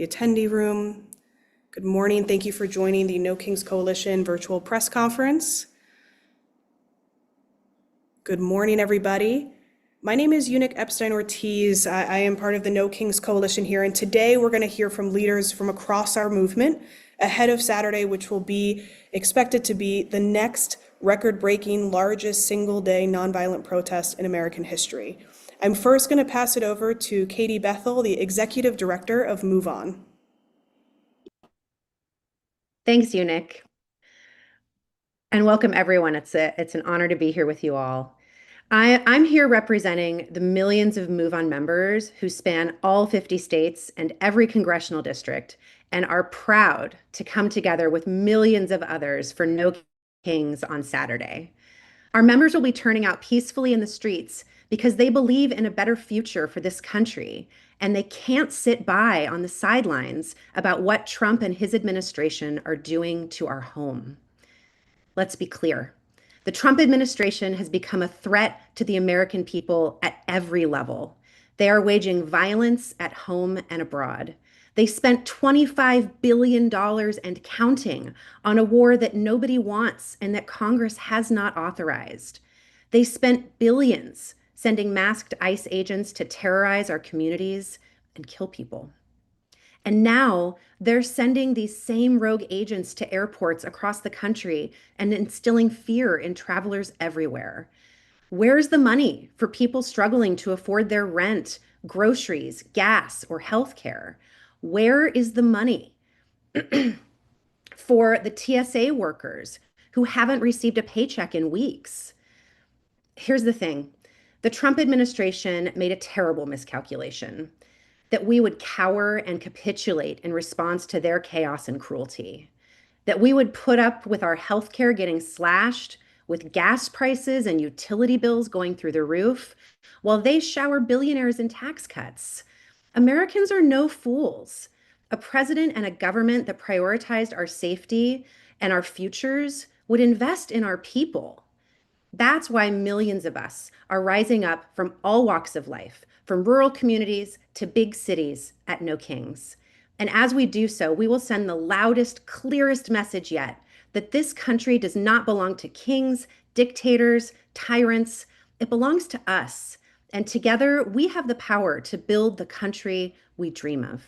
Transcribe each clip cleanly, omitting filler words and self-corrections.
the attendee room. Good morning. Thank you for joining the No Kings Coalition virtual press conference. Good morning, everybody. My name is Eunice Epstein Ortiz. I am part of the No Kings Coalition here, and today we're going to hear from leaders from across our movement ahead of Saturday, which will be expected to be the next record-breaking largest single-day nonviolent protest in American history. I'm first going to pass it over to Katie Bethel, the Executive Director of Move On. Thanks, Eunice. And welcome, everyone. It's an honor to be here with you all. I'm here representing the millions of Move On members who span all 50 states and every congressional district and are proud to come together with millions of others for No Kings on Saturday. Our members will be turning out peacefully in the streets because they believe in a better future for this country, and they can't sit by on the sidelines about what Trump and his administration are doing to our home. Let's be clear. The Trump administration has become a threat to the American people at every level. They are waging violence at home and abroad. They spent $25 billion and counting on a war that nobody wants and that Congress has not authorized. They spent billions sending masked ICE agents to terrorize our communities and kill people. And now they're sending these same rogue agents to airports across the country and instilling fear in travelers everywhere. Where's the money for people struggling to afford their rent, groceries, gas, or healthcare? Where is the money for the TSA workers who haven't received a paycheck in weeks? Here's the thing. The Trump administration made a terrible miscalculation that we would cower and capitulate in response to their chaos and cruelty, that we would put up with our healthcare getting slashed, with gas prices and utility bills going through the roof, while they shower billionaires in tax cuts. Americans are no fools. A president and a government that prioritized our safety and our futures would invest in our people. That's why millions of us are rising up from all walks of life, from rural communities to big cities at No Kings. And as we do so, we will send the loudest, clearest message yet that this country does not belong to kings, dictators, tyrants. It belongs to us. And together, we have the power to build the country we dream of.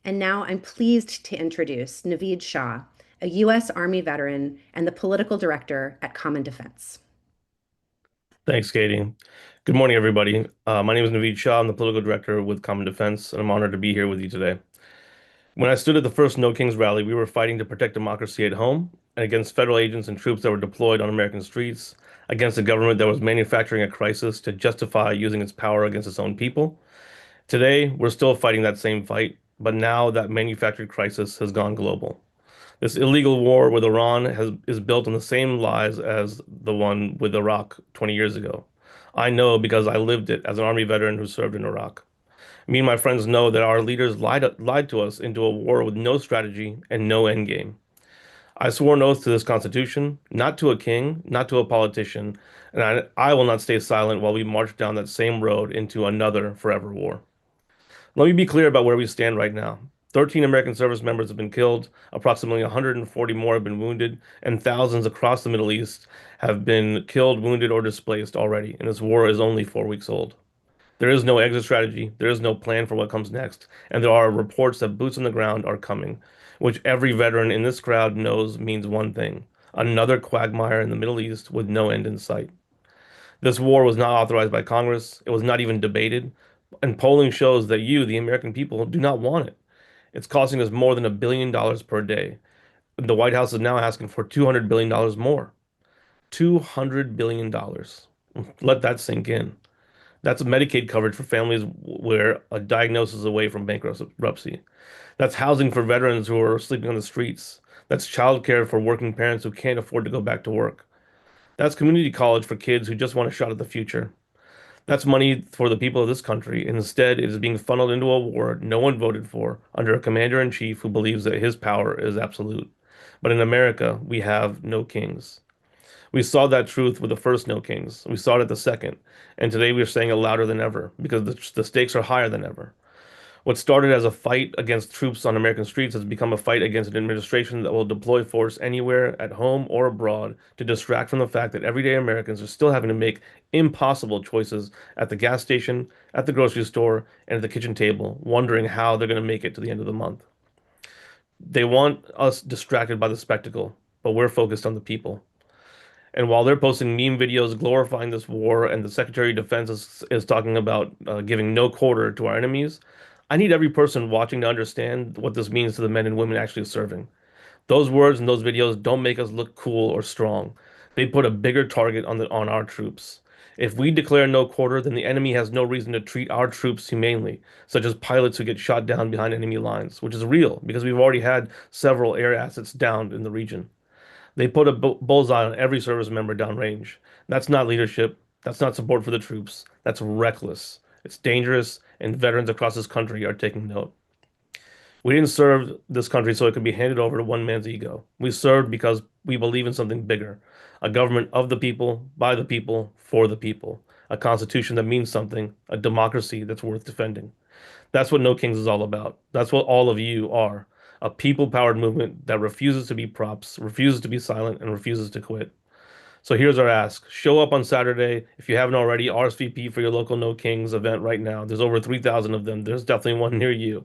And now I'm pleased to introduce Naveed Shah, a U.S. Army veteran and the political director at Common Defense. Thanks, Katie. Good morning, everybody. My name is Naveed Shah. I'm the political director with Common Defense, and I'm honored to be here with you today. When I stood at the first No Kings rally, we were fighting to protect democracy at home and against federal agents and troops that were deployed on American streets, against a government that was manufacturing a crisis to justify using its power against its own people. Today, we're still fighting that same fight, but now that manufactured crisis has gone global. This illegal war with Iran is built on the same lies as the one with Iraq 20 years ago. I know because I lived it as an Army veteran who served in Iraq. Me and my friends know that our leaders lied to us into a war with no strategy and no end game. I swore an oath to this Constitution, not to a king, not to a politician, and I will not stay silent while we march down that same road into another forever war. Let me be clear about where we stand right now. 13 American service members have been killed, approximately 140 more have been wounded, and thousands across the Middle East have been killed, wounded, or displaced already, and this war is only 4 weeks old. There is no exit strategy, there is no plan for what comes next, and there are reports that boots on the ground are coming, which every veteran in this crowd knows means one thing: another quagmire in the Middle East with no end in sight. This war was not authorized by Congress, it was not even debated, and polling shows that you, the American people, do not want it. It's costing us more than $1 billion per day. The White House is now asking for $200 billion more. $200 billion. Let that sink in. That's Medicaid coverage for families where a diagnosis is away from bankruptcy. That's housing for veterans who are sleeping on the streets. That's childcare for working parents who can't afford to go back to work. That's community college for kids who just want a shot at the future. That's money for the people of this country. Instead, it is being funneled into a war no one voted for under a commander-in-chief who believes that his power is absolute. But in America, we have no kings. We saw that truth with the first No Kings. We saw it at the second. And today we are saying it louder than ever because the stakes are higher than ever. What started as a fight against troops on American streets has become a fight against an administration that will deploy force anywhere, at home or abroad, to distract from the fact that everyday Americans are still having to make impossible choices at the gas station, at the grocery store, and at the kitchen table, wondering how they're going to make it to the end of the month. They want us distracted by the spectacle, but we're focused on the people. And while they're posting meme videos glorifying this war, and the Secretary of Defense is talking about giving no quarter to our enemies, I need every person watching to understand what this means to the men and women actually serving. Those words and those videos don't make us look cool or strong. They put a bigger target on our troops. If we declare no quarter, then the enemy has no reason to treat our troops humanely, such as pilots who get shot down behind enemy lines, which is real because we've already had several air assets downed in the region. They put a bullseye on every service member downrange. That's not leadership. That's not support for the troops. That's reckless. It's dangerous, and veterans across this country are taking note. We didn't serve this country so it could be handed over to one man's ego. We served because we believe in something bigger, a government of the people, by the people, for the people, a constitution that means something, a democracy that's worth defending. That's what No Kings is all about. That's what all of you are. A people-powered movement that refuses to be props, refuses to be silent, and refuses to quit. So here's our ask. Show up on Saturday. If you haven't already, RSVP for your local No Kings event right now. There's over 3,000 of them. There's definitely one near you.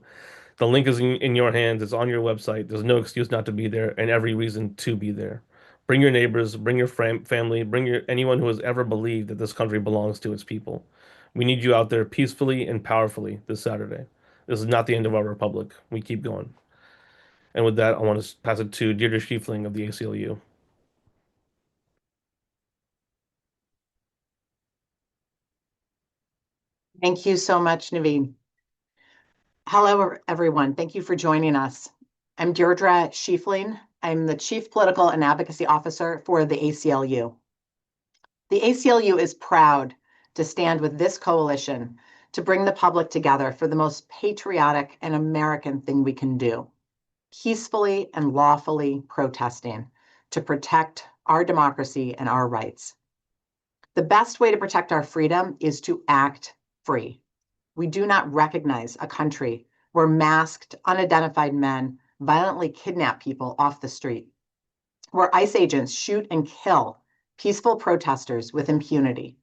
The link is in your hands. It's on your website. There's no excuse not to be there and every reason to be there. Bring your neighbors, bring your family, bring anyone who has ever believed that this country belongs to its people. We need you out there peacefully and powerfully this Saturday. This is not the end of our republic. We keep going. And with that, I want to pass it to Deirdre Schiefling of the ACLU. Thank you so much, Naveen. Hello, everyone. Thank you for joining us. I'm Deirdre Schiefling. I'm the Chief Political and Advocacy Officer for the ACLU. The ACLU is proud to stand with this coalition to bring the public together for the most patriotic and American thing we can do, peacefully and lawfully protesting to protect our democracy and our rights. The best way to protect our freedom is to act free. We do not recognize a country where masked, unidentified men violently kidnap people off the street, where ICE agents shoot and kill peaceful protesters with impunity,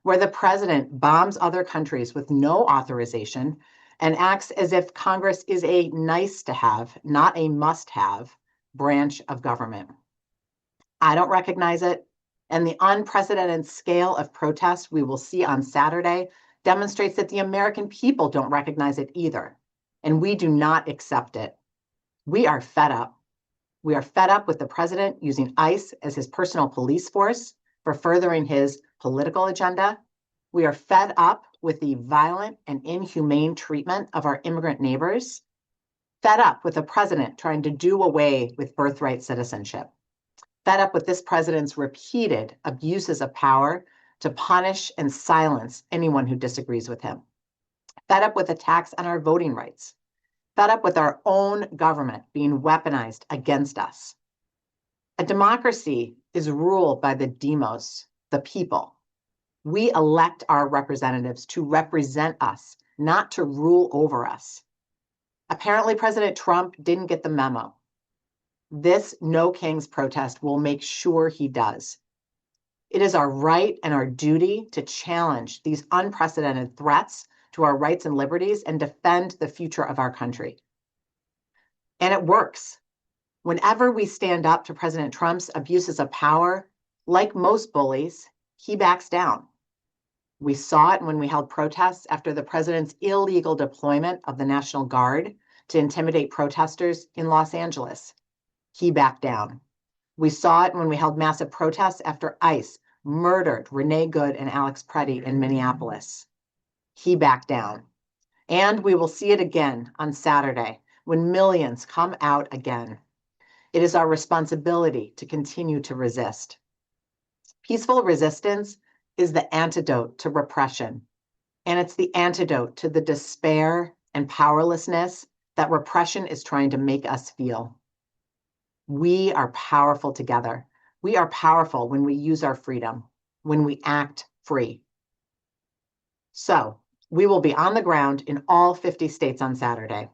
where the president bombs other countries with no authorization and acts as if Congress is a nice to have, not a must have branch of government. I don't recognize it, and the unprecedented scale of protest we will see on Saturday demonstrates that the American people don't recognize it either, and we do not accept it. We are fed up. We are fed up with the president using ICE as his personal police force for furthering his political agenda. We are fed up with the violent and inhumane treatment of our immigrant neighbors. Fed up with the president trying to do away with birthright citizenship. Fed up with this president's repeated abuses of power to punish and silence anyone who disagrees with him. Fed up with attacks on our voting rights. Fed up with our own government being weaponized against us. A democracy is ruled by the demos, the people. We elect our representatives to represent us, not to rule over us. Apparently, President Trump didn't get the memo. This No Kings protest will make sure he does. It is our right and our duty to challenge these unprecedented threats to our rights and liberties and defend the future of our country. And it works. Whenever we stand up to President Trump's abuses of power, like most bullies, he backs down. We saw it when we held protests after the president's illegal deployment of the National Guard to intimidate protesters in Los Angeles. He backed down. We saw it when we held massive protests after ICE murdered Renee Good and Alex Preddy in Minneapolis. He backed down. And we will see it again on Saturday when millions come out again. It is our responsibility to continue to resist. Peaceful resistance is the antidote to repression, and it's the antidote to the despair and powerlessness that repression is trying to make us feel. We are powerful together. We are powerful when we use our freedom, when we act free. So We will be on the ground in all 50 states on Saturday.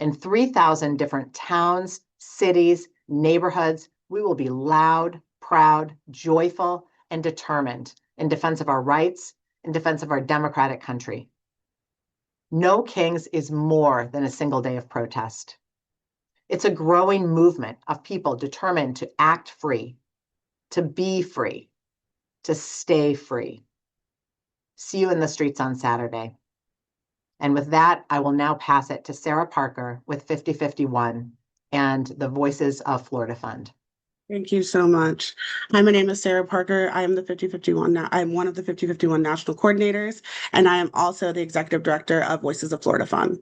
In 3,000 different towns, cities, neighborhoods, we will be loud, proud, joyful, and determined in defense of our rights, in defense of our democratic country. No Kings is more than a single day of protest. It's a growing movement of people determined to act free, to be free, to stay free. See you in the streets on Saturday. And with that, I will now pass it to Sarah Parker with 5051 and the Voices of Florida Fund. Thank you so much. Hi, my name is Sarah Parker. I am the 5051. I'm one of the 5051 national coordinators, and I am also the executive director of Voices of Florida Fund.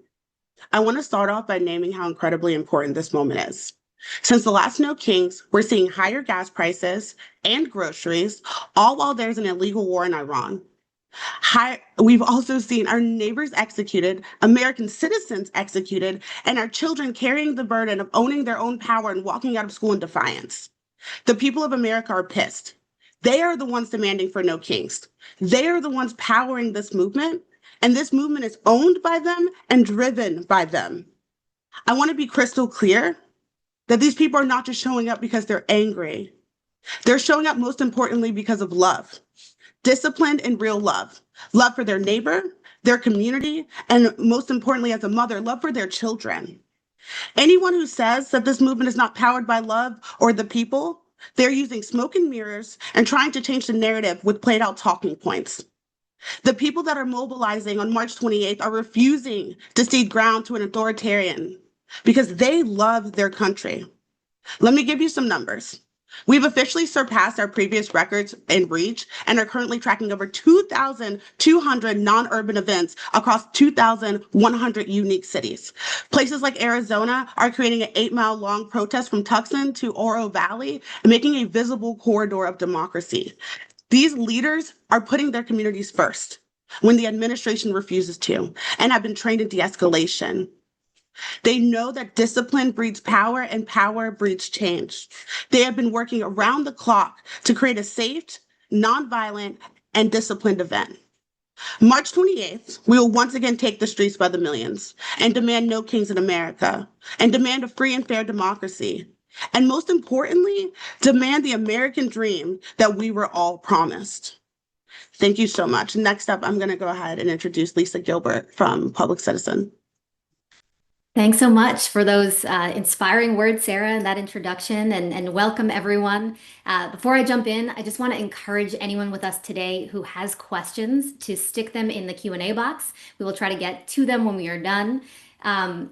I want to start off by naming how incredibly important this moment is. Since the last No Kings, we're seeing higher gas prices and groceries, all while there's an illegal war in Iran. We've also seen our neighbors executed, American citizens executed, and our children carrying the burden of owning their own power and walking out of school in defiance. The people of America are pissed. They are the ones demanding for No Kings. They are the ones powering this movement, and this movement is owned by them and driven by them. I want to be crystal clear that these people are not just showing up because they're angry. They're showing up most importantly because of love. Disciplined and real love. Love for their neighbor, their community, and most importantly, as a mother, love for their children. Anyone who says that this movement is not powered by love or the people, they're using smoke and mirrors and trying to change the narrative with played out talking points. The people that are mobilizing on March 28th are refusing to cede ground to an authoritarian because they love their country. Let me give you some numbers. We've officially surpassed our previous records in reach and are currently tracking over 2,200 non-urban events across 2,100 unique cities. Places like Arizona are creating an 8-mile-long protest from Tucson to Oro Valley, making a visible corridor of democracy. These leaders are putting their communities first when the administration refuses to and have been trained in de-escalation. They know that discipline breeds power and power breeds change. They have been working around the clock to create a safe, nonviolent, and disciplined event. March 28th, we will once again take the streets by the millions and demand No Kings in America and demand a free and fair democracy. And most importantly, demand the American dream that we were all promised. Thank you so much. Next up, I'm going to go ahead and introduce Lisa Gilbert from Public Citizen. Thanks so much for those inspiring words, Sarah, and that introduction, and welcome everyone. Before I jump in, I just want to encourage anyone with us today who has questions to stick them in the Q&A box. We will try to get to them when we are done.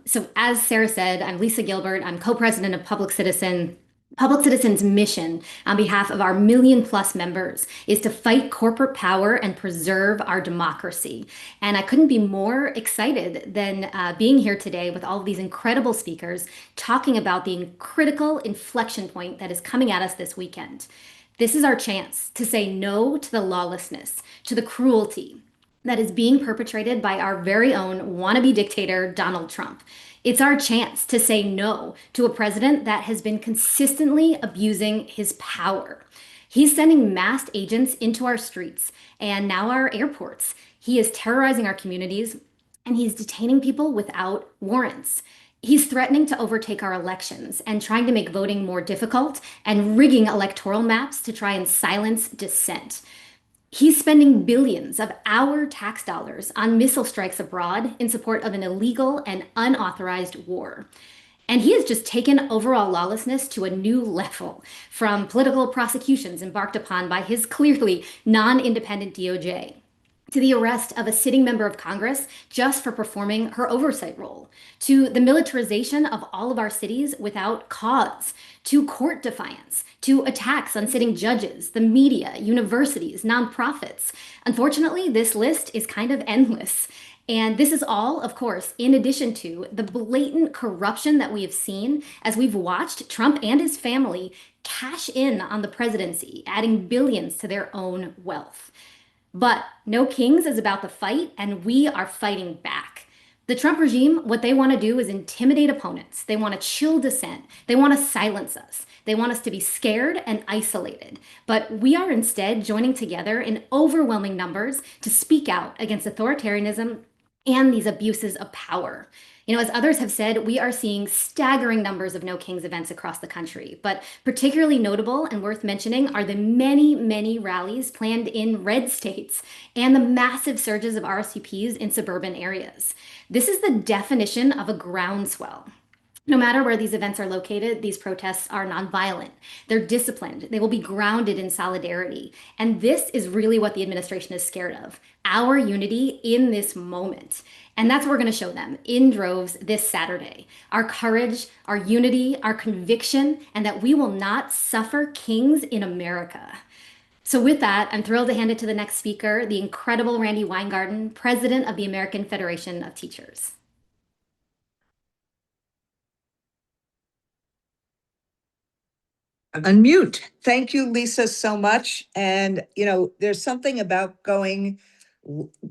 So as Sarah said, I'm Lisa Gilbert. I'm co-president of Public Citizen. Public Citizen's mission on behalf of our million-plus members is to fight corporate power and preserve our democracy. And I couldn't be more excited than being here today with all of these incredible speakers talking about the critical inflection point that is coming at us this weekend. This is our chance to say no to the lawlessness, to the cruelty that is being perpetrated by our very own wannabe dictator, Donald Trump. It's our chance to say no to a president that has been consistently abusing his power. He's sending masked agents into our streets and now our airports. He is terrorizing our communities and he's detaining people without warrants. He's threatening to overtake our elections and trying to make voting more difficult and rigging electoral maps to try and silence dissent. He's spending billions of our tax dollars on missile strikes abroad in support of an illegal and unauthorized war. And he has just taken overall lawlessness to a new level, from political prosecutions embarked upon by his clearly non-independent DOJ, to the arrest of a sitting member of Congress just for performing her oversight role, to the militarization of all of our cities without cause, to court defiance, to attacks on sitting judges, the media, universities, nonprofits. Unfortunately, this list is kind of endless. And this is all, of course, in addition to the blatant corruption that we have seen as we've watched Trump and his family cash in on the presidency, adding billions to their own wealth. But No Kings is about the fight, and we are fighting back. The Trump regime, what they want to do is intimidate opponents. They want to chill dissent. They want to silence us. They want us to be scared and isolated. But we are instead joining together in overwhelming numbers to speak out against authoritarianism and these abuses of power. You know, as others have said, we are seeing staggering numbers of No Kings events across the country. But particularly notable and worth mentioning are the many, many rallies planned in red states and the massive surges of RSVPs in suburban areas. This is the definition of a groundswell. No matter where these events are located, these protests are nonviolent. They're disciplined. They will be grounded in solidarity. And this is really what the administration is scared of, our unity in this moment. And that's what we're going to show them in droves this Saturday. Our courage, our unity, our conviction, and that we will not suffer kings in America. So with that, I'm thrilled to hand it to the next speaker, the incredible Randy Weingarten, president of the American Federation of Teachers. Unmute. Thank you, Lisa, so much. And, you know, there's something about going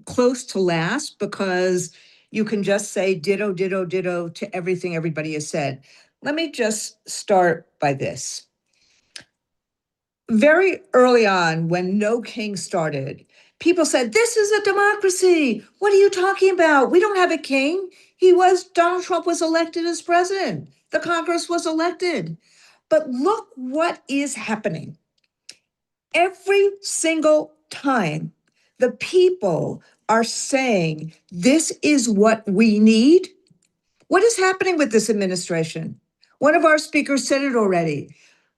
close to last because you can just say ditto, ditto, ditto to everything everybody has said. Let me just start by this. Very early on, when No King started, people said, this is a democracy. What are you talking about? We don't have a king. Donald Trump was elected as president. The Congress was elected. But look what is happening. Every single time the people are saying, this is what we need. What is happening with this administration? One of our speakers said it already.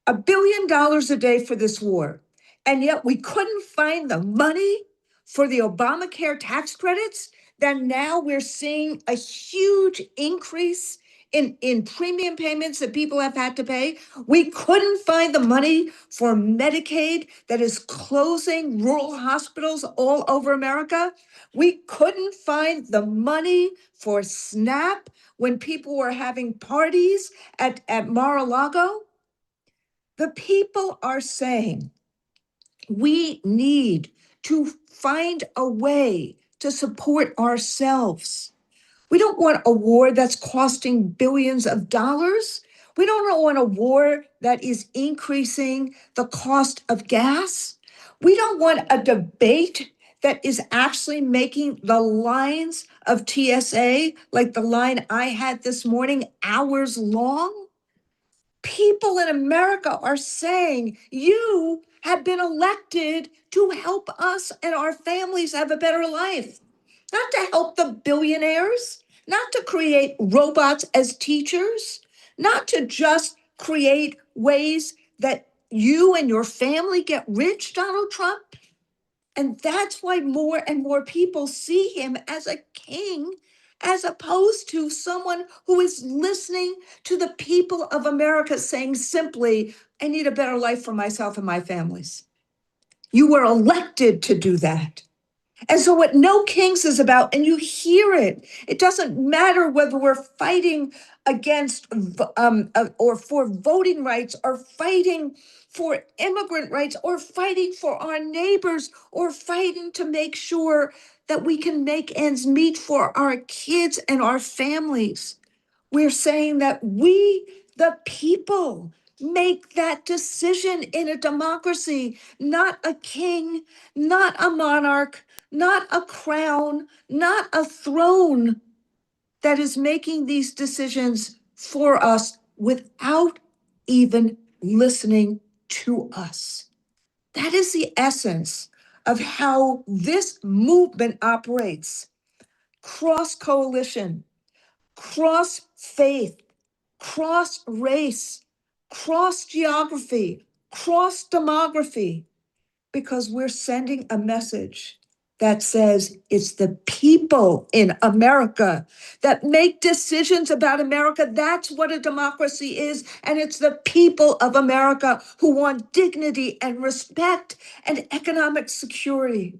$1 billion a day for this war. And yet we couldn't find the money for the Obamacare tax credits. Then now we're seeing a huge increase in premium payments that people have had to pay. We couldn't find the money for Medicaid that is closing rural hospitals all over America. We couldn't find the money for SNAP when people were having parties at Mar-a-Lago. The people are saying we need to find a way to support ourselves. We don't want a war that's costing billions of dollars. We don't want a war that is increasing the cost of gas. We don't want a debate that is actually making the lines of TSA, like the line I had this morning, hours long. People in America are saying, you have been elected to help us and our families have a better life, not to help the billionaires, not to create robots as teachers, not to just create ways that you and your family get rich, Donald Trump. And that's why more and more people see him as a king, as opposed to someone who is listening to the people of America saying simply, I need a better life for myself and my families. You were elected to do that. And so what No Kings is about, and you hear it, it doesn't matter whether we're fighting against or for voting rights or fighting for immigrant rights or fighting for our neighbors or fighting to make sure that we can make ends meet for our kids and our families. We're saying that we, the people, make that decision in a democracy, not a king, not a monarch, not a crown, not a throne that is making these decisions for us without even listening to us. That is the essence of how this movement operates. Cross coalition, cross faith, cross race, cross geography, cross demography, because we're sending a message that says it's the people in America that make decisions about America. That's what a democracy is. And it's the people of America who want dignity and respect and economic security.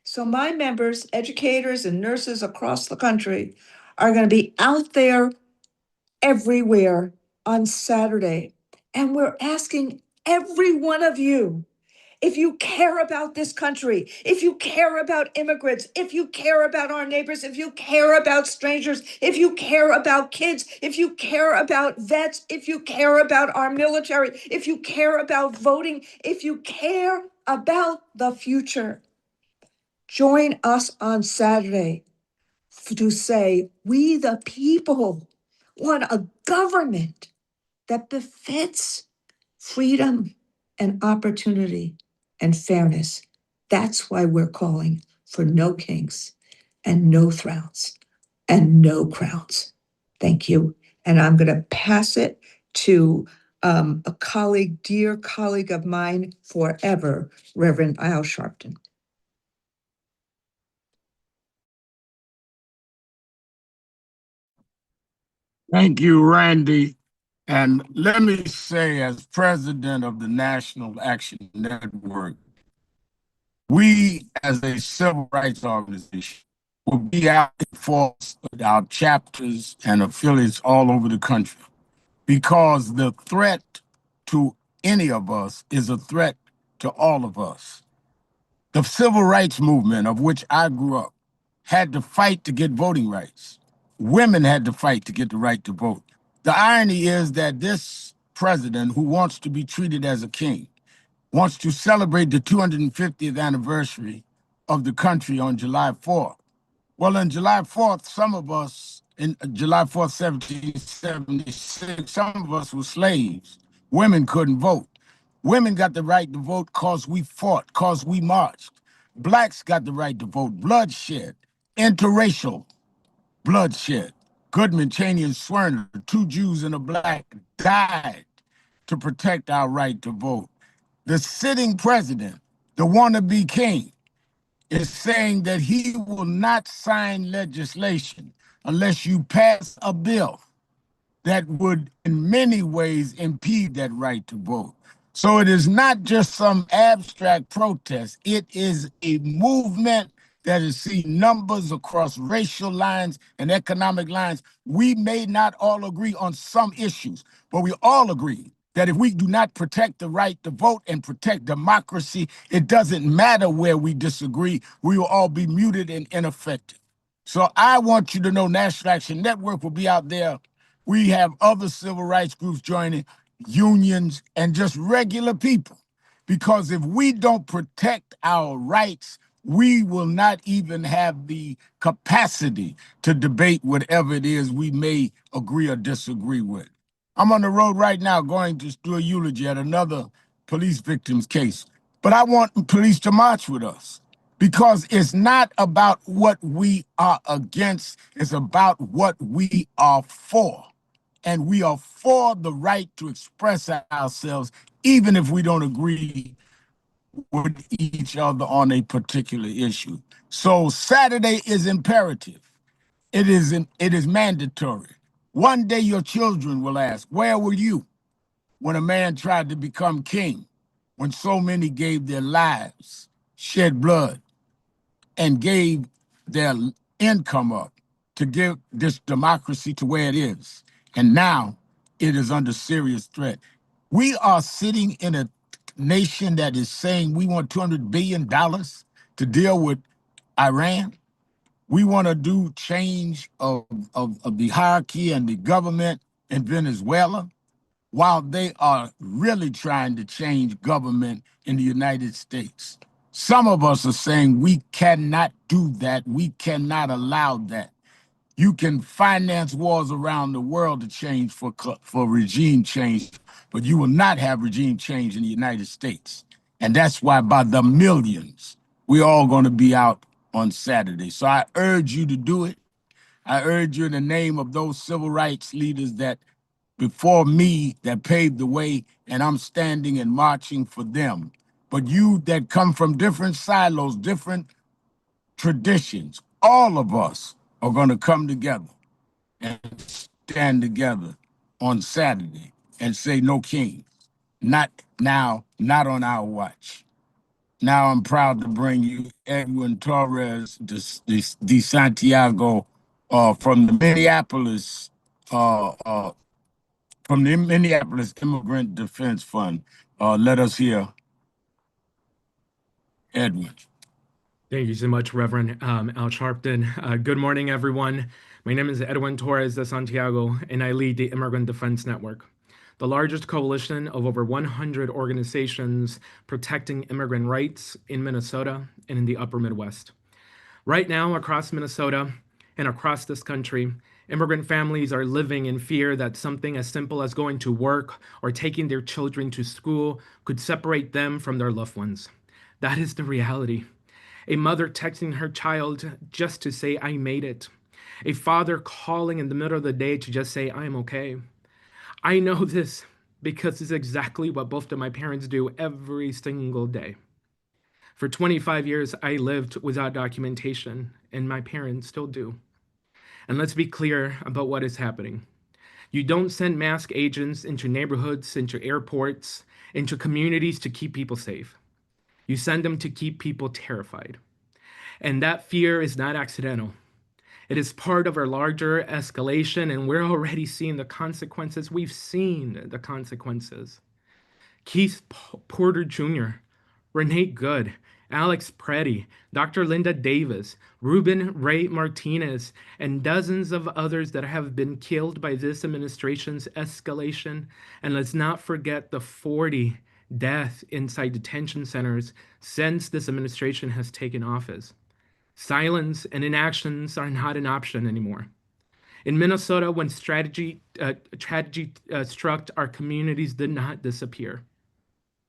So my members, educators and nurses across the country, are going to be out there everywhere on Saturday. And we're asking every one of you, If you care about this country, if you care about immigrants, if you care about our neighbors, if you care about strangers, if you care about kids, if you care about vets, if you care about our military, if you care about voting, if you care about the future, join us on Saturday to say, we the people want a government that befits freedom and opportunity and fairness. That's why we're calling for no kings and no thrones and no crowns. Thank you. And I'm going to pass it to a colleague, dear colleague of mine forever, Reverend Al Sharpton. Thank you, Randy. And let me say, as president of the National Action Network, we as a civil rights organization will be out in force with our chapters and affiliates all over the country because the threat to any of us is a threat to all of us. The civil rights movement, of which I grew up, had to fight to get voting rights. Women had to fight to get the right to vote. The irony is that this president, who wants to be treated as a king, wants to celebrate the 250th anniversary of the country on July 4th. Well, on July 4th, some of us, in July 4th, 1776, some of us were slaves. Women couldn't vote. Women got the right to vote because we fought, because we marched. Blacks got the right to vote. Bloodshed, interracial bloodshed. Goodman, Cheney, and Swerner, two Jews and a black, died to protect our right to vote. The sitting president, the wannabe king, is saying that he will not sign legislation unless you pass a bill that would in many ways impede that right to vote. So it is not just some abstract protest. It is a movement that has seen numbers across racial lines and economic lines. We may not all agree on some issues, but we all agree that if we do not protect the right to vote and protect democracy, it doesn't matter where we disagree. We will all be muted and ineffective. So I want you to know National Action Network will be out there. We have other civil rights groups joining, unions, and just regular people. Because if we don't protect our rights, we will not even have the capacity to debate whatever it is we may agree or disagree with. I'm on the road right now going to do a eulogy at another police victim's case. But I want police to march with us because it's not about what we are against, it's about what we are for. And we are for the right to express ourselves, even if we don't agree with each other on a particular issue. So Saturday is imperative. It is mandatory. One day your children will ask, where were you when a man tried to become king, when so many gave their lives, shed blood, and gave their income up to give this democracy to where it is. And now it is under serious threat. We are sitting in a nation that is saying we want $200 billion to deal with Iran. We want to do change of the hierarchy and the government in Venezuela while they are really trying to change government in the United States. Some of us are saying we cannot do that. We cannot allow that. You can finance wars around the world to change for regime change, but you will not have regime change in the United States. And that's why by the millions, we're all going to be out on Saturday. So I urge you to do it. I urge you in the name of those civil rights leaders that before me that paved the way, and I'm standing and marching for them. But you that come from different silos, different traditions, all of us are going to come together and stand together on Saturday and say no king. Not now, not on our watch. Now I'm proud to bring you Edwin Torres de Santiago from the Minneapolis Immigrant Defense Fund. Let us hear Edwin. Thank you so much, Reverend Al Sharpton. Good morning, everyone. My name is Edwin Torres de Santiago, and I lead the Immigrant Defense Network, the largest coalition of over 100 organizations protecting immigrant rights in Minnesota and in the upper Midwest. Right now, across Minnesota and across this country, immigrant families are living in fear that something as simple as going to work or taking their children to school could separate them from their loved ones. That is the reality. A mother texting her child just to say, I made it. A father calling in the middle of the day to just say, I'm okay. I know this because it's exactly what both of my parents do every single day. For 25 years, I lived without documentation, and my parents still do. And let's be clear about what is happening. You don't send mask agents into neighborhoods, into airports, into communities to keep people safe. You send them to keep people terrified. And that fear is not accidental. It is part of our larger escalation, and we're already seeing the consequences. We've seen the consequences. Keith Porter Jr., Renee Good, Alex Preddy, Dr. Linda Davis, Ruben Ray Martinez, and dozens of others that have been killed by this administration's escalation. And let's not forget the 40 deaths inside detention centers since this administration has taken office. Silence and inactions are not an option anymore. In Minnesota, when tragedy struck, our communities did not disappear.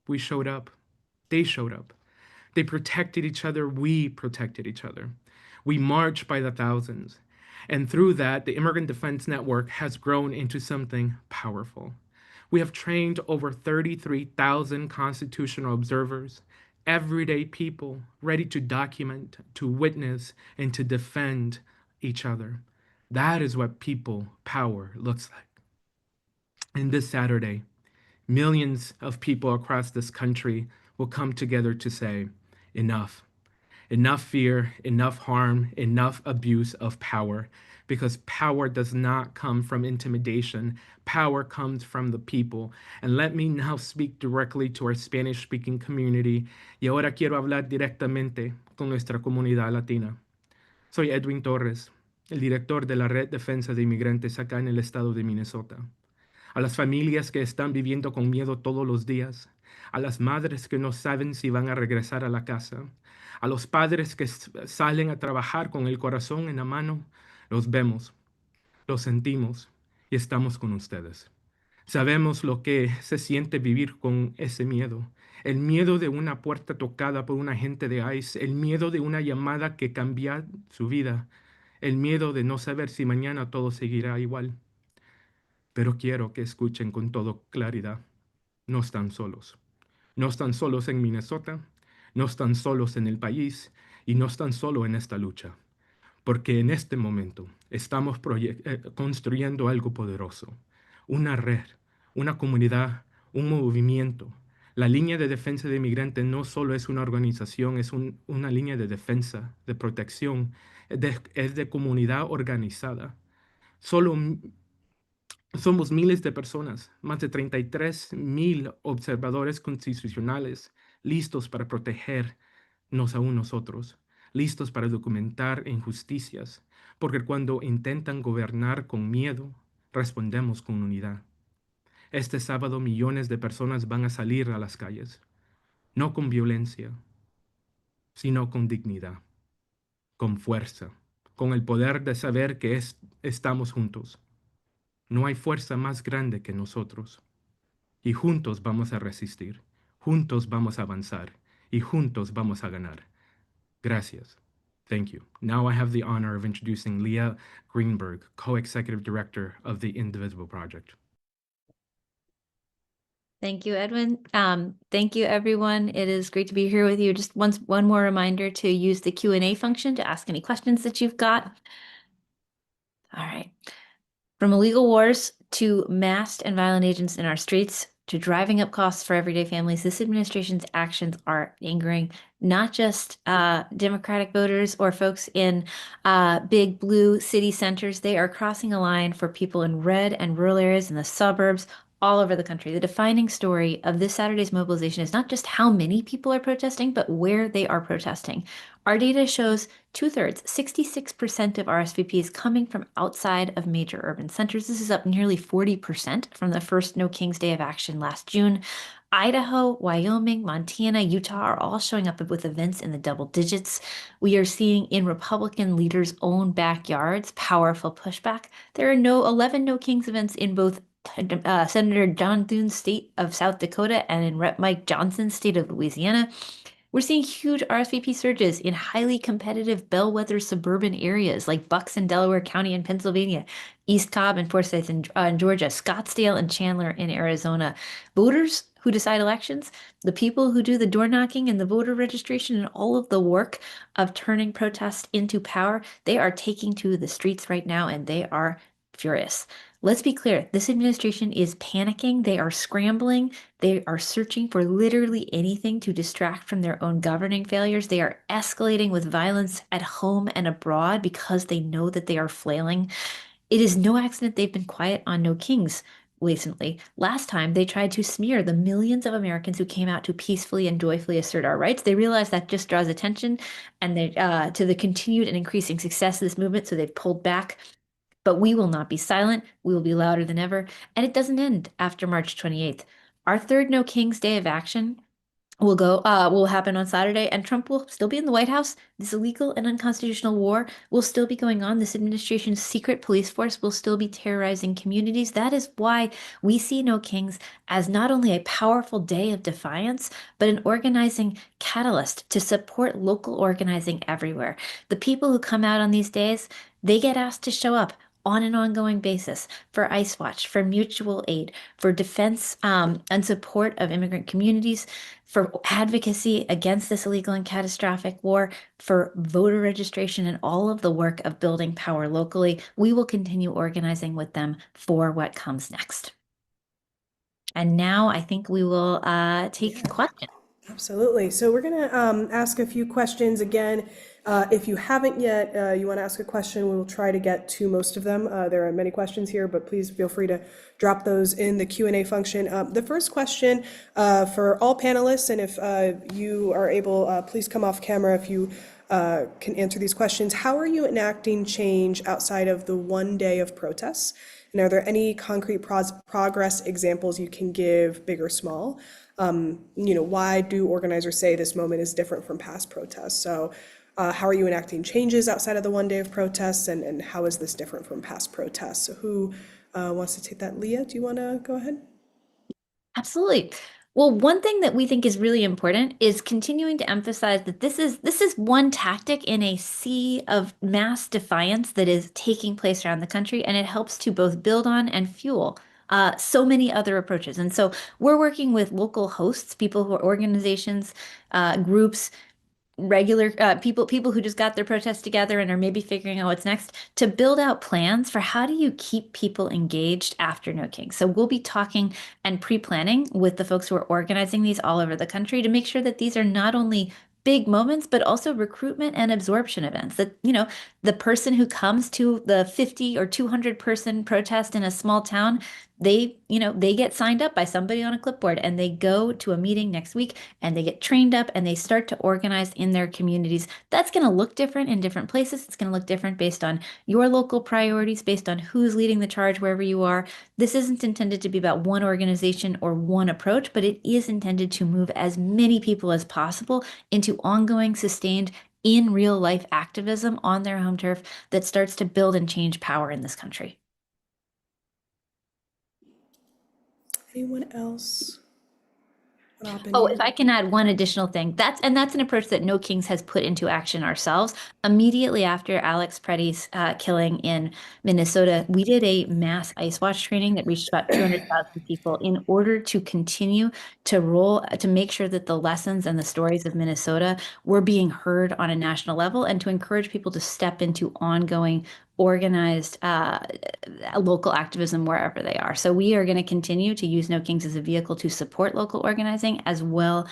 We showed up. They showed up. They protected each other. We protected each other. We marched by the thousands. And through that, the Immigrant Defense Network has grown into something powerful. We have trained over 33,000 constitutional observers, everyday people ready to document, to witness, and to defend each other. That is what people power looks like. And this Saturday, millions of people across this country will come together to say, enough. Enough fear, enough harm, enough abuse of power. Because power does not come from intimidation. Power comes from the people. And let me now speak directly to our Spanish-speaking community. Y ahora quiero hablar directamente con nuestra comunidad latina. Soy Edwin Torres, el director de la Red Defensa de Inmigrantes acá en el estado de Minnesota. A las familias que están viviendo con miedo todos los días, a las madres que no saben si van a regresar a la casa, a los padres que salen a trabajar con el corazón en la mano, los vemos, los sentimos y estamos con ustedes. Sabemos lo que se siente vivir con ese miedo, el miedo de una puerta tocada por un agente de ICE, el miedo de una llamada que cambia su vida, el miedo de no saber si mañana todo seguirá igual. Pero quiero que escuchen con toda claridad. No están solos. No están solos en Minnesota, no están solos en el país y no están solos en esta lucha. Porque en este momento estamos construyendo algo poderoso. Una red, una comunidad, un movimiento. La línea de defensa de inmigrantes no solo es una organización, es una línea de defensa, de protección, es de comunidad organizada. Somos miles de personas, más de 33,000 observadores constitucionales listos para protegernos a nosotros, listos para documentar injusticias, porque cuando intentan gobernar con miedo, respondemos con unidad. Este sábado millones de personas van a salir a las calles, no con violencia, sino con dignidad, con fuerza, con el poder de saber que estamos juntos. No hay fuerza más grande que nosotros. Y juntos vamos a resistir, juntos vamos a avanzar, y juntos vamos a ganar. Gracias. Thank you. Now I have the honor of introducing Leah Greenberg, Co-Executive Director of the Indivisible Project. Thank you, Edwin. Thank you, everyone. It is great to be here with you. Just one more reminder to use the Q&A function to ask any questions that you've got. All right. From illegal wars to masked and violent agents in our streets to driving up costs for everyday families, this administration's actions are angering not just Democratic voters or folks in big blue city centers. They are crossing a line for people in red and rural areas in the suburbs all over the country. The defining story of this Saturday's mobilization is not just how many people are protesting, but where they are protesting. Our data shows 2/3, 66% of RSVPs coming from outside of major urban centers. This is up nearly 40% from the first No Kings Day of Action last June. Idaho, Wyoming, Montana, Utah are all showing up with events in the double digits. We are seeing in Republican leaders' own backyards powerful pushback. There are 11 No Kings events in both Senator John Thune's state of South Dakota and in Rep. Mike Johnson's state of Louisiana. We're seeing huge RSVP surges in highly competitive bellwether suburban areas like Bucks in Delaware County in Pennsylvania, East Cobb and Forsyth in Georgia, Scottsdale and Chandler in Arizona. Voters who decide elections, the people who do the door knocking and the voter registration and all of the work of turning protest into power, they are taking to the streets right now and they are furious. Let's be clear, this administration is panicking. They are scrambling. They are searching for literally anything to distract from their own governing failures. They are escalating with violence at home and abroad because they know that they are flailing. It is no accident they've been quiet on No Kings recently. Last time, they tried to smear the millions of Americans who came out to peacefully and joyfully assert our rights. They realized that just draws attention and to the continued and increasing success of this movement, so they've pulled back. But we will not be silent. We will be louder than ever. And it doesn't end after March 28th. Our third No Kings Day of Action will happen on Saturday, and Trump will still be in the White House. This illegal and unconstitutional war will still be going on. This administration's secret police force will still be terrorizing communities. That is why we see No Kings as not only a powerful day of defiance, but an organizing catalyst to support local organizing everywhere. The people who come out on these days, they get asked to show up on an ongoing basis for ICE Watch, for mutual aid, for defense and support of immigrant communities, for advocacy against this illegal and catastrophic war, for voter registration and all of the work of building power locally. We will continue organizing with them for what comes next. And now I think we will take questions. Absolutely. So we're going to ask a few questions again. If you haven't yet, you want to ask a question, we will try to get to most of them. There are many questions here, but please feel free to drop those in the Q&A function. The first question for all panelists, and if you are able, please come off camera if you can answer these questions. How are you enacting change outside of the one day of protests? And are there any concrete progress examples you can give, big or small? Why do organizers say this moment is different from past protests? So how are you enacting changes outside of the one day of protests, and how is this different from past protests? So who wants to take that? Leah, do you want to go ahead? Absolutely. Well, one thing that we think is really important is continuing to emphasize that this is one tactic in a sea of mass defiance that is taking place around the country, and it helps to both build on and fuel so many other approaches. And so we're working with local hosts, people who are organizations, groups, regular people who just got their protests together and are maybe figuring out what's next, to build out plans for how do you keep people engaged after No King. So we'll be talking and pre-planning with the folks who are organizing these all over the country to make sure that these are not only big moments, but also recruitment and absorption events. That, the person who comes to the 50 or 200 person protest in a small town, they get signed up by somebody on a clipboard and they go to a meeting next week and they get trained up and they start to organize in their communities. That's going to look different in different places. It's going to look different based on your local priorities, based on who's leading the charge wherever you are. This isn't intended to be about one organization or one approach, but it is intended to move as many people as possible into ongoing, sustained, in real life activism on their home turf that starts to build and change power in this country. Anyone else? Oh, if I can add one additional thing, that's an approach that No Kings has put into action ourselves. Immediately after Alex Preddy's killing in Minnesota, we did a mass ICE Watch training that reached about 200,000 people in order to continue to make sure that the lessons and the stories of Minnesota were being heard on a national level, and to encourage people to step into ongoing organized local activism wherever they are. So we are going to continue to use No Kings as a vehicle to support local organizing as well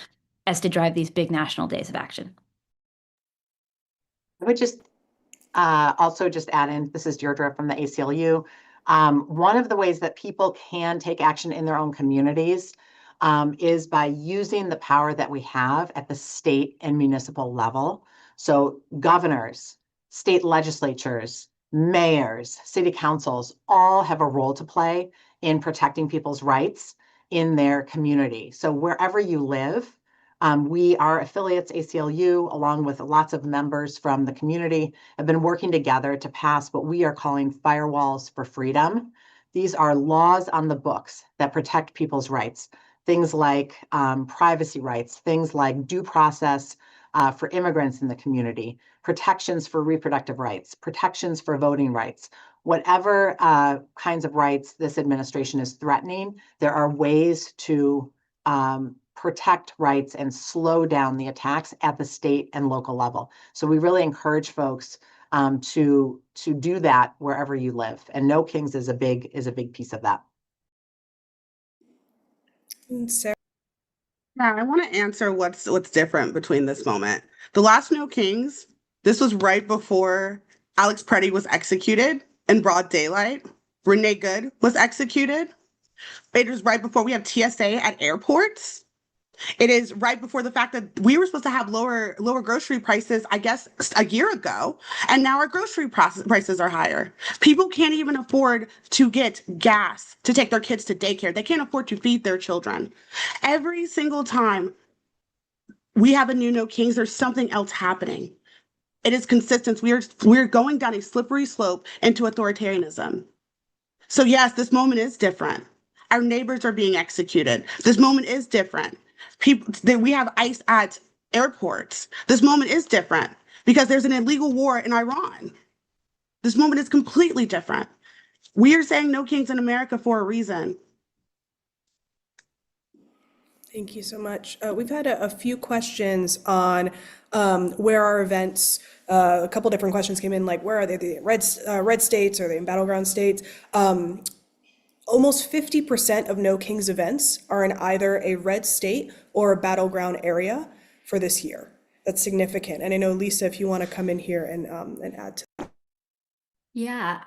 as to drive these big national days of action. I would just also just add in, this is Deirdre from the ACLU. One of the ways that people can take action in their own communities is by using the power that we have at the state and municipal level. So governors, state legislatures, mayors, city councils all have a role to play in protecting people's rights in their community. So wherever you live, we are affiliates, ACLU, along with lots of members from the community, have been working together to pass what we are calling firewalls for freedom. These are laws on the books that protect people's rights. Things like privacy rights, things like due process for immigrants in the community, protections for reproductive rights, protections for voting rights. Whatever kinds of rights this administration is threatening, there are ways to protect rights and slow down the attacks at the state and local level. So we really encourage folks to do that wherever you live. And No Kings is a big piece of that. Sarah? Yeah, I want to answer what's different between this moment. The last No Kings, this was right before Alex Preddy was executed in broad daylight. Renee Good was executed. It was right before we have TSA at airports. It is right before the fact that we were supposed to have lower grocery prices, I guess, a year ago, and now our grocery prices are higher. People can't even afford to get gas to take their kids to daycare. They can't afford to feed their children. Every single time we have a new No Kings, there's something else happening. It is consistent. We're going down a slippery slope into authoritarianism. So yes, this moment is different. Our neighbors are being executed. This moment is different. We have ICE at airports. This moment is different because there's an illegal war in Iran. This moment is completely different. We are saying No Kings in America for a reason. Thank you so much. We've had a few questions on where our events, a couple different questions came in, like where are they, the red states, or are they in battleground states? Almost 50% of No Kings events are in either a red state or a battleground area for this year. That's significant. And I know, Lisa, if you want to come in here and add to that. Yeah,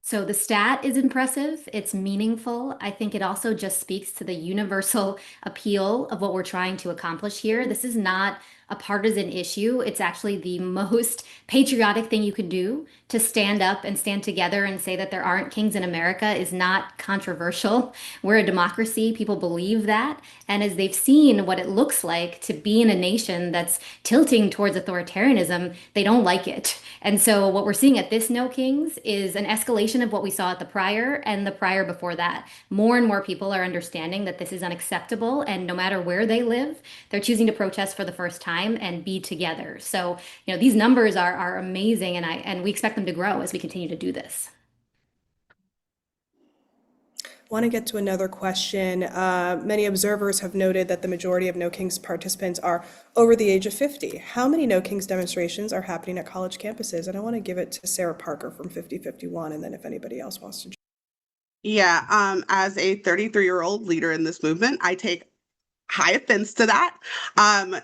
so the stat is impressive. It's meaningful. I think it also just speaks to the universal appeal of what we're trying to accomplish here. This is not a partisan issue. It's actually the most patriotic thing you can do. To stand up and stand together and say that there aren't kings in America is not controversial. We're a democracy. People believe that. And as they've seen what it looks like to be in a nation that's tilting towards authoritarianism, they don't like it. And so what we're seeing at this No Kings is an escalation of what we saw at the prior and the prior before that. More and more people are understanding that this is unacceptable, and no matter where they live, they're choosing to protest for the first time and be together. So, these numbers are amazing, and we expect them to grow as we continue to do this. Want to get to another question. Many observers have noted that the majority of No Kings participants are over the age of 50. How many No Kings demonstrations are happening at college campuses? And I want to give it to Sarah Parker from 5051, and then if anybody else wants to. Yeah, as a 33-year-old leader in this movement, I take high offense to that.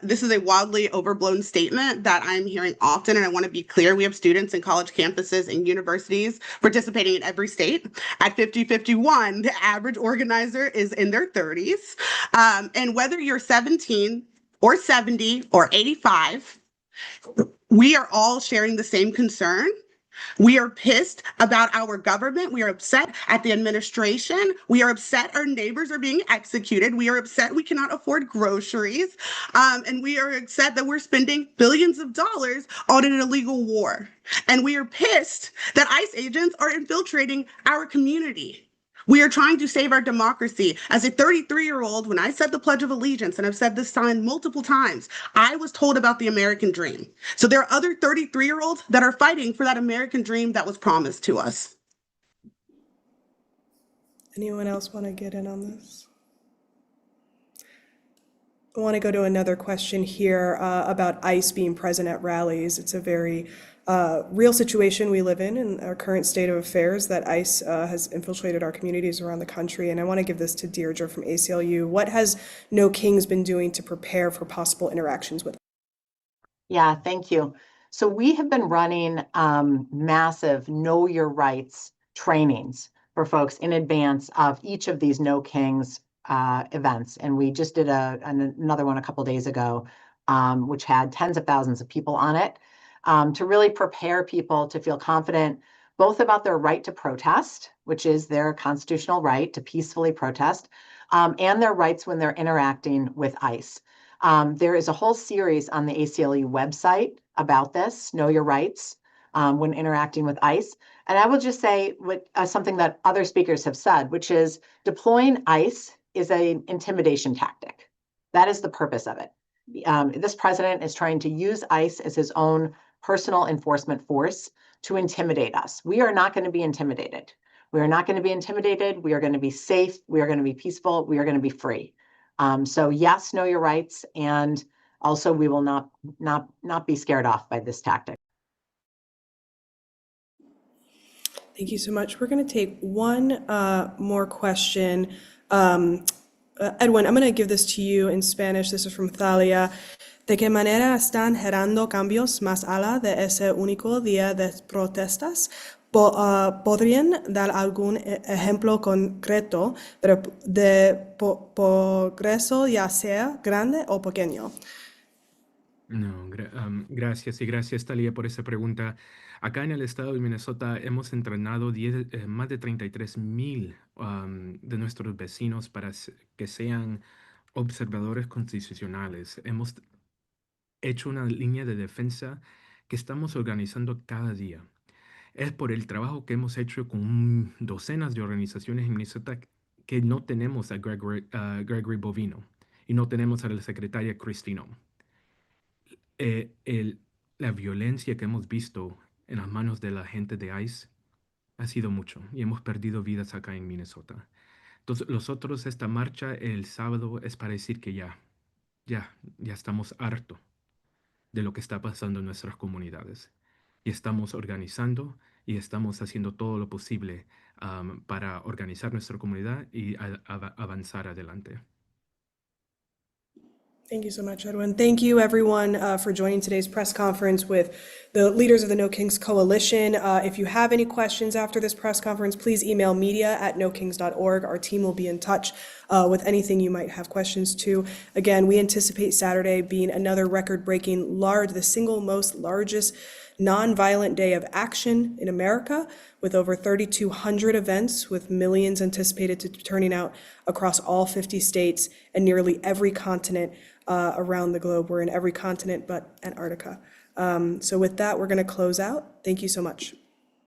This is a wildly overblown statement that I'm hearing often, and I want to be clear. We have students in college campuses and universities participating in every state. At 5051, the average organizer is in their 30s. And whether you're 17 or 70 or 85, we are all sharing the same concern. We are pissed about our government. We are upset at the administration. We are upset our neighbors are being executed. We are upset we cannot afford groceries. And we are upset that we're spending billions of dollars on an illegal war. And we are pissed that ICE agents are infiltrating our community. We are trying to save our democracy. As a 33-year-old, when I said the Pledge of Allegiance, and I've said this sign multiple times, I was told about the American dream. So there are other 33-year-olds that are fighting for that American dream that was promised to us. Anyone else want to get in on this? I want to go to another question here about ICE being present at rallies. It's a very real situation we live in our current state of affairs, that ICE has infiltrated our communities around the country. And I want to give this to Deirdre from ACLU. What has No Kings been doing to prepare for possible interactions with? Yeah, thank you. So we have been running massive Know Your Rights trainings for folks in advance of each of these No Kings events. And we just did another one a couple days ago, which had tens of thousands of people on it, to really prepare people to feel confident both about their right to protest, which is their constitutional right to peacefully protest, and their rights when they're interacting with ICE. There is a whole series on the ACLU website about this, Know Your Rights, when interacting with ICE. And I will just say something that other speakers have said, which is deploying ICE is an intimidation tactic. That is the purpose of it. This president is trying to use ICE as his own personal enforcement force to intimidate us. We are not going to be intimidated. We are not going to be intimidated. We are going to be safe. We are going to be peaceful. We are going to be free. So yes, know your rights, and also we will not be scared off by this tactic. Thank you so much. We're going to take one more question. Edwin, I'm going to give this to you in Spanish. This is from Thalia. ¿De qué manera están generando cambios más allá de ese único día de protestas? ¿Podrían dar algún ejemplo concreto de progreso, ya sea grande o pequeño? No, gracias y gracias, Talia, por esa pregunta. Acá en el estado de Minnesota hemos entrenado más de 33,000 de nuestros vecinos para que sean observadores constitucionales. Hemos hecho una línea de defensa que estamos organizando cada día. Es por el trabajo que hemos hecho con docenas de organizaciones en Minnesota que no tenemos a Gregory Bovino y no tenemos a la secretaria Cristino. La violencia que hemos visto en las manos de la gente de ICE ha sido mucho y hemos perdido vidas acá en Minnesota. Entonces, nosotros esta marcha el sábado es para decir que ya estamos hartos de lo que está pasando en nuestras comunidades. Y estamos organizando y estamos haciendo todo lo posible para organizar nuestra comunidad y avanzar adelante. Thank you so much, Edwin. Thank you, everyone, for joining today's press conference with the leaders of the No Kings Coalition. If you have any questions after this press conference, please email media@nokings.org. Our team will be in touch with anything you might have questions to. Again, we anticipate Saturday being another record-breaking the single most largest nonviolent day of action in America, with over 3,200 events, with millions anticipated to be turning out across all 50 states and nearly every continent around the globe. We're in every continent but Antarctica. So with that, we're going to close out. Thank you so much.